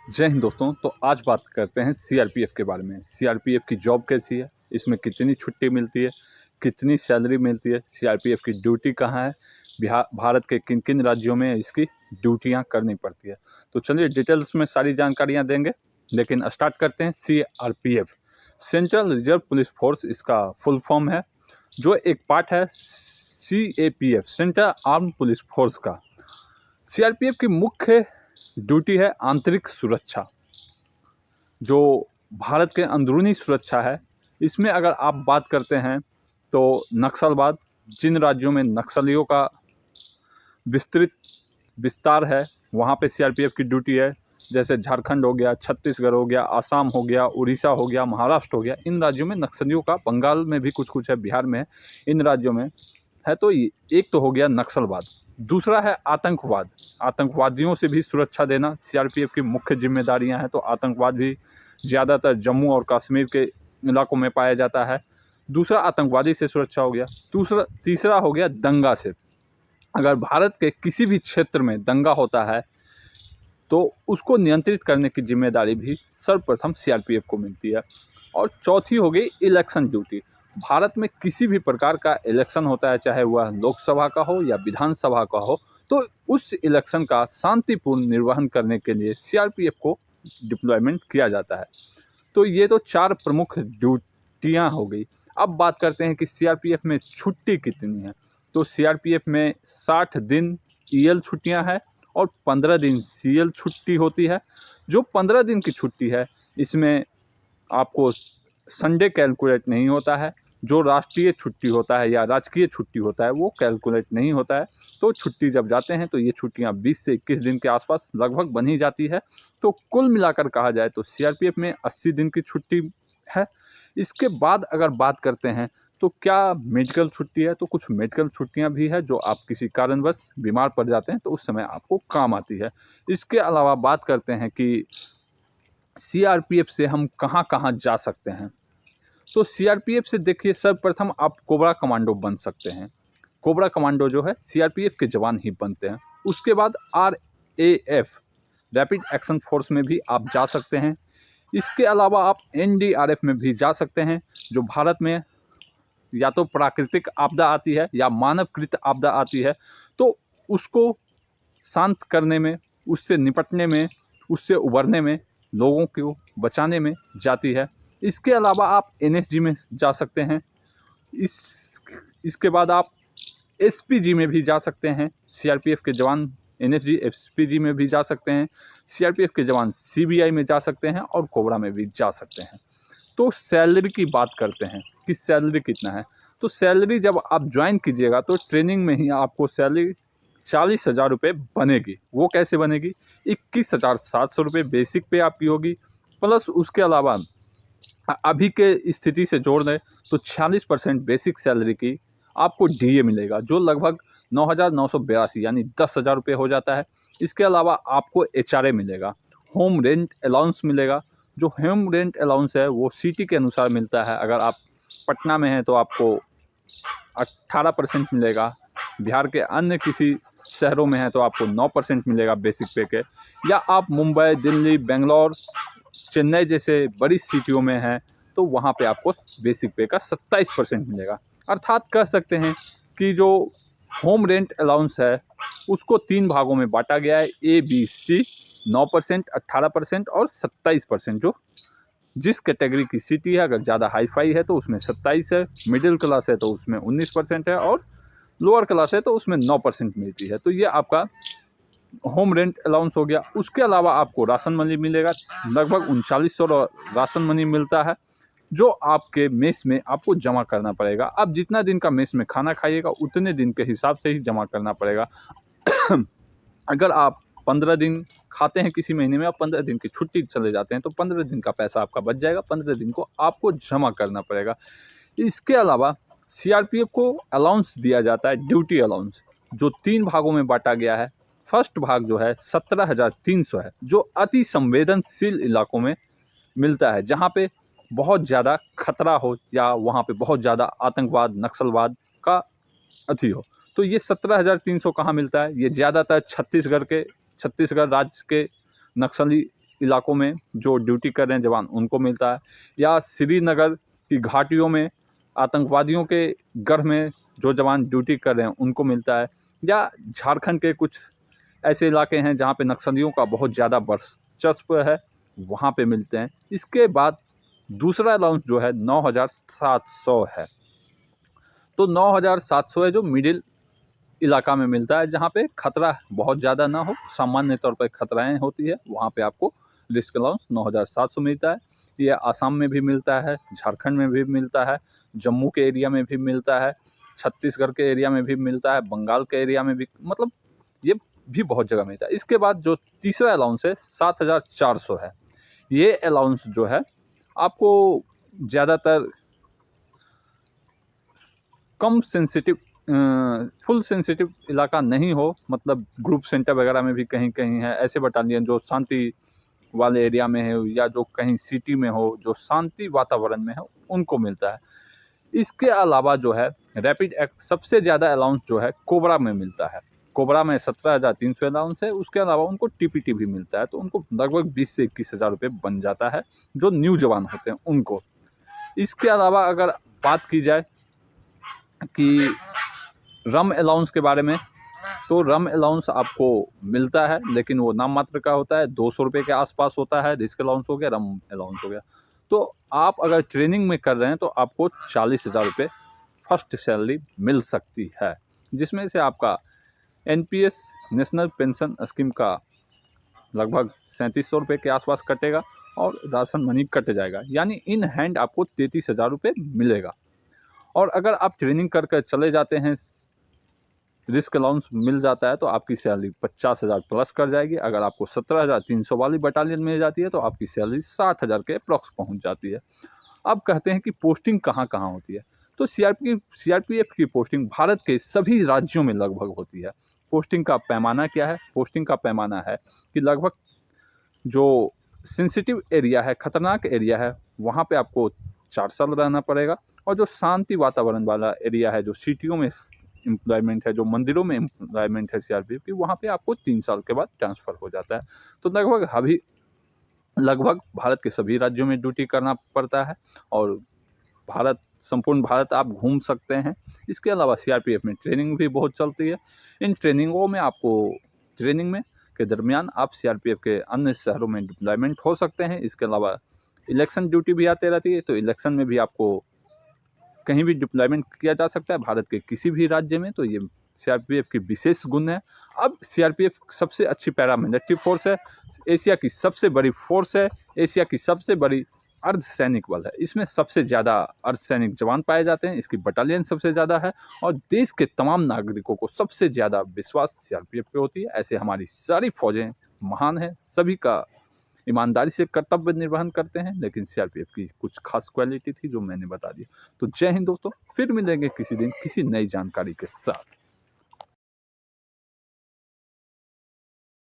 जय हिंद दोस्तों। तो आज बात करते हैं सीआरपीएफ के बारे में। सीआरपीएफ की जॉब कैसी है, इसमें कितनी छुट्टी मिलती है, कितनी सैलरी मिलती है, सीआरपीएफ की ड्यूटी कहाँ है, बिहार भारत के किन किन राज्यों में इसकी ड्यूटियां करनी पड़ती है। तो चलिए डिटेल्स में सारी जानकारियां देंगे, लेकिन स्टार्ट करते हैं। CRPF central reserve police force इसका फुल फॉर्म है, जो एक पार्ट है CAPF central arm police force का। सीआरपीएफ की मुख्य ड्यूटी है आंतरिक सुरक्षा, जो भारत के अंदरूनी सुरक्षा है। इसमें अगर आप बात करते हैं तो नक्सलवाद, जिन राज्यों में नक्सलियों का विस्तार है वहाँ पे सीआरपीएफ की ड्यूटी है। जैसे झारखंड हो गया, छत्तीसगढ़ हो गया, आसाम हो गया, उड़ीसा हो गया, महाराष्ट्र हो गया, इन राज्यों में नक्सलियों का, बंगाल में भी कुछ कुछ है, बिहार में है, इन राज्यों में है। तो एक तो हो गया नक्सलवाद, दूसरा है आतंकवाद। आतंकवादियों से भी सुरक्षा देना सीआरपीएफ की मुख्य जिम्मेदारियां हैं। तो आतंकवाद भी ज़्यादातर जम्मू और कश्मीर के इलाकों में पाया जाता है। दूसरा आतंकवादी से सुरक्षा हो गया। तीसरा हो गया दंगा से। अगर भारत के किसी भी क्षेत्र में दंगा होता है तो उसको नियंत्रित करने की जिम्मेदारी भी सर्वप्रथम सीआरपीएफ को मिलती है। और चौथी हो गई इलेक्शन ड्यूटी। भारत में किसी भी प्रकार का इलेक्शन होता है, चाहे वह लोकसभा का हो या विधानसभा का हो, तो उस इलेक्शन का शांतिपूर्ण निर्वहन करने के लिए सीआरपीएफ को डिप्लॉयमेंट किया जाता है। तो ये तो चार प्रमुख ड्यूटियाँ हो गई। अब बात करते हैं कि सीआरपीएफ में छुट्टी कितनी है। तो सीआरपीएफ में 60 दिन ईएल छुट्टियां हैं और 15 दिन सीएल छुट्टी होती है। जो 15 दिन की छुट्टी है, इसमें आपको संडे कैलकुलेट नहीं होता है। जो राष्ट्रीय छुट्टी होता है या राजकीय छुट्टी होता है वो कैलकुलेट नहीं होता है। तो छुट्टी जब जाते हैं तो ये छुट्टियां 20 से 21 दिन के आसपास लगभग बन ही जाती है। तो कुल मिलाकर कहा जाए तो सीआरपीएफ में 80 दिन की छुट्टी है। इसके बाद अगर बात करते हैं तो क्या मेडिकल छुट्टी है, तो कुछ मेडिकल छुट्टियां भी है जो आप किसी कारणवश बीमार पड़ जाते हैं तो उस समय आपको काम आती है। इसके अलावा बात करते हैं कि सीआरपीएफ से हम कहां कहां जा सकते हैं। तो सीआरपीएफ से देखिए, सर्वप्रथम आप कोबरा कमांडो बन सकते हैं। कोबरा कमांडो जो है सीआरपीएफ के जवान ही बनते हैं। उसके बाद आरएएफ रैपिड एक्शन फोर्स में भी आप जा सकते हैं। इसके अलावा आप एनडीआरएफ में भी जा सकते हैं, जो भारत में या तो प्राकृतिक आपदा आती है या मानवकृत आपदा आती है, तो उसको शांत करने में, उससे निपटने में, उससे उबरने में, लोगों को बचाने में जाती है। इसके अलावा आप एनएसजी में जा सकते हैं। इसके बाद आप एसपीजी में भी जा सकते हैं। सीआरपीएफ के जवान एनएसजी एसपीजी में भी जा सकते हैं। सीआरपीएफ के जवान सीबीआई में जा सकते हैं और कोबरा में भी जा सकते हैं। तो सैलरी की बात करते हैं कि सैलरी कितना है। तो सैलरी जब आप ज्वाइन कीजिएगा तो ट्रेनिंग में ही आपको सैलरी 40,000 रुपये बनेगी। वो कैसे बनेगी? 21,700 रुपये बेसिक पे आपकी होगी, प्लस उसके अलावा अभी के स्थिति से जोड़ दें तो 46% बेसिक सैलरी की आपको डीए मिलेगा, जो लगभग 9,982 यानी 10,000 रुपये हो जाता है। इसके अलावा आपको एचआरए मिलेगा, होम रेंट अलाउंस मिलेगा। जो होम रेंट अलाउंस है वो सिटी के अनुसार मिलता है। अगर आप पटना में हैं तो आपको 18% मिलेगा, बिहार के अन्य किसी शहरों में है तो आपको 9% मिलेगा बेसिक पे के, या आप मुंबई, दिल्ली, बेंगलोर, चेन्नई जैसे बड़ी सिटियों में हैं तो वहाँ पे आपको बेसिक पे का 27% मिलेगा। अर्थात कह सकते हैं कि जो होम रेंट अलाउंस है उसको 3 भागों में बांटा गया है, ए बी सी। 9%, 18% और 27%। जो जिस कैटेगरी की सिटी है, अगर ज़्यादा हाई फाई है तो उसमें 27 है, मिडिल क्लास है तो उसमें 19% है, और लोअर क्लास है तो उसमें 9% मिलती है। तो ये आपका होम रेंट अलाउंस हो गया। उसके अलावा आपको राशन मनी मिलेगा, लगभग 3900 राशन मनी मिलता है, जो आपके मेस में आपको जमा करना पड़ेगा। अब जितना दिन का मेस में खाना खाइएगा उतने दिन के हिसाब से ही जमा करना पड़ेगा। अगर आप 15 दिन खाते हैं किसी महीने में, आप 15 दिन की छुट्टी चले जाते हैं तो 15 दिन का पैसा आपका बच जाएगा, 15 दिन को आपको जमा करना पड़ेगा। इसके अलावा सीआरपीएफ को अलाउंस दिया जाता है, ड्यूटी अलाउंस, जो 3 भागों में बांटा गया है। फर्स्ट भाग जो है 17,300 है, जो अति संवेदनशील इलाकों में मिलता है, जहाँ पे बहुत ज़्यादा खतरा हो या वहाँ पे बहुत ज़्यादा आतंकवाद, नक्सलवाद का अति हो। तो ये 17,300 कहाँ मिलता है? ये ज़्यादातर छत्तीसगढ़ राज्य के नक्सली इलाकों में जो ड्यूटी कर रहे हैं जवान उनको मिलता है, या श्रीनगर की घाटियों में आतंकवादियों के गढ़ में जो जवान ड्यूटी कर रहे हैं उनको मिलता है, या झारखंड के कुछ ऐसे इलाके हैं जहाँ पे नक्सलियों का बहुत ज़्यादा वर्चस्व है, वहाँ पे मिलते हैं। इसके बाद दूसरा अलाउंस जो है 9,700 है। तो 9,700 है जो मिडिल इलाका में मिलता है, जहाँ पे खतरा बहुत ज़्यादा ना हो, सामान्य तौर पर खतराएं होती है, वहाँ पे आपको रिस्क अलाउंस 9,700 मिलता है। ये आसाम में भी मिलता है, झारखंड में भी मिलता है, जम्मू के एरिया में भी मिलता है, छत्तीसगढ़ के एरिया में भी मिलता है, बंगाल के एरिया में भी, मतलब ये भी बहुत जगह मिलता है। इसके बाद जो तीसरा अलाउंस है 7,400 है। ये अलाउंस जो है आपको ज़्यादातर कम सेंसिटिव, फुल सेंसिटिव इलाका नहीं हो, मतलब ग्रुप सेंटर वगैरह में भी कहीं कहीं है, ऐसे बटालियन जो शांति वाले एरिया में है या जो कहीं सिटी में हो, जो शांति वातावरण में हो, उनको मिलता है। इसके अलावा जो है रैपिड एक्ट सबसे ज़्यादा अलाउंस जो है कोबरा में मिलता है। कोबरा में 17,300 अलाउंस है। उसके अलावा उनको टीपीटी भी मिलता है, तो उनको लगभग 20 से 21,000 रुपये बन जाता है, जो न्यू जवान होते हैं उनको। इसके अलावा अगर बात की जाए कि रम अलाउंस के बारे में, तो रम अलाउंस आपको मिलता है, लेकिन वो नाम मात्र का होता है, 200 रुपये के आसपास होता है। रिस्क अलाउंस हो गया, रम अलाउंस हो गया। तो आप अगर ट्रेनिंग में कर रहे हैं तो आपको 40,000 रुपये फर्स्ट सैलरी मिल सकती है, जिसमें से आपका एनपीएस नेशनल पेंशन स्कीम का लगभग 3700 रुपये के आसपास कटेगा और राशन मनी कट जाएगा, यानी इन हैंड आपको 33,000 रुपये मिलेगा। और अगर आप ट्रेनिंग कर कर चले जाते हैं, रिस्क अलाउंस मिल जाता है, तो आपकी सैलरी 50,000 प्लस कर जाएगी। अगर आपको 17,300 वाली बटालियन मिल जाती है तो आपकी सैलरी 60,000 के अप्रॉक्स पहुंच जाती है। अब कहते हैं कि पोस्टिंग कहाँ कहाँ होती है, तो सीआरपीएफ की पोस्टिंग भारत के सभी राज्यों में लगभग होती है। पोस्टिंग का पैमाना क्या है? पोस्टिंग का पैमाना है कि लगभग जो सेंसिटिव एरिया है, खतरनाक एरिया है, वहाँ पे आपको 4 साल रहना पड़ेगा, और जो शांति वातावरण वाला एरिया है, जो सिटियों में एम्प्लॉयमेंट है, जो मंदिरों में एम्प्लॉयमेंट है सीआरपीएफ की, वहाँ पे आपको 3 साल के बाद ट्रांसफ़र हो जाता है। तो लगभग भारत के सभी राज्यों में ड्यूटी करना पड़ता है, और संपूर्ण भारत आप घूम सकते हैं। इसके अलावा सीआरपीएफ में ट्रेनिंग भी बहुत चलती है। इन ट्रेनिंगों में ट्रेनिंग में के दरमियान आप सीआरपीएफ के अन्य शहरों में डिप्लॉयमेंट हो सकते हैं। इसके अलावा इलेक्शन ड्यूटी भी आती रहती है, तो इलेक्शन में भी आपको कहीं भी डिप्लॉयमेंट किया जा सकता है भारत के किसी भी राज्य में। तो ये सीआरपीएफ की विशेष गुण है। अब सीआरपीएफ सबसे अच्छी पैरामिलिट्री फोर्स है, एशिया की सबसे बड़ी फोर्स है, एशिया की सबसे बड़ी अर्धसैनिक बल है। इसमें सबसे ज़्यादा अर्धसैनिक जवान पाए जाते हैं, इसकी बटालियन सबसे ज़्यादा है, और देश के तमाम नागरिकों को सबसे ज़्यादा विश्वास सीआरपीएफ पे होती है। ऐसे हमारी सारी फौजें महान हैं, सभी का ईमानदारी से कर्तव्य निर्वहन करते हैं, लेकिन सीआरपीएफ की कुछ खास क्वालिटी थी जो मैंने बता दी। तो जय हिंद दोस्तों, फिर मिलेंगे किसी दिन किसी नई जानकारी के साथ।